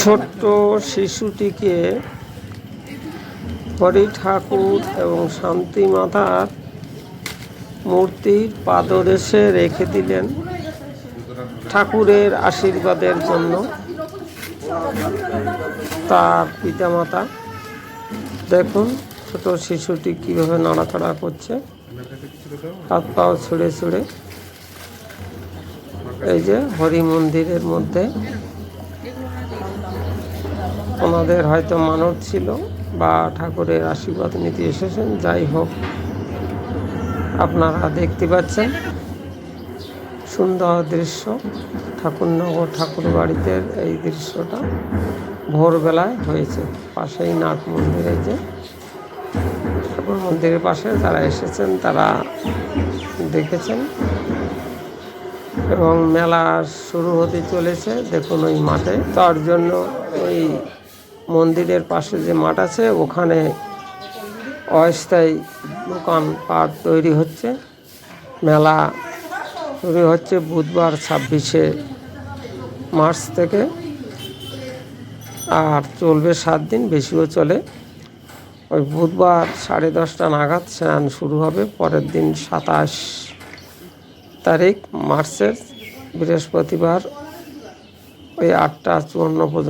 ছোট্ট শিশুটিকে হরি ঠাকুর এবং শান্তি মাতার মূর্তির পাদদেশে রেখে দিলেন ঠাকুরের আশীর্বাদের জন্য। তার পিতামাতা দেখুন ছোট শিশুটি কিভাবে নাড়াচাড়া করছে, হাত পাও ছুঁড়ে ছুঁড়ে। এই যে হরি মন্দিরের মধ্যে ওনাদের হয়তো মানত ছিল বা ঠাকুরের আশীর্বাদ নিতে এসেছেন। যাই হোক, আপনারা দেখতে পাচ্ছেন সুন্দর দৃশ্য ঠাকুরনগর ঠাকুর বাড়িতে। এই দৃশ্যটা ভোরবেলায় হয়েছে। পাশেই নাট মন্দিরে, যে ঠাকুর মন্দিরের পাশে যারা এসেছেন তারা দেখেছেন। এবং মেলা শুরু হতে চলেছে দেখুন ওই মাঠে। তার জন্য ওই মন্দিরের পাশে যে মাঠ আছে ওখানে অস্থায়ী দোকানপাট তৈরি হচ্ছে। মেলা শুরু হচ্ছে বুধবার 26শে মার্চ থেকে, আর চলবে 7 দিন, বেশিও চলে। ওই বুধবার 10:30 নাগাদ স্নান শুরু হবে। পরের দিন 27 তারিখ মার্চের বৃহস্পতিবার ওই 8টা 54 পর্যন্ত।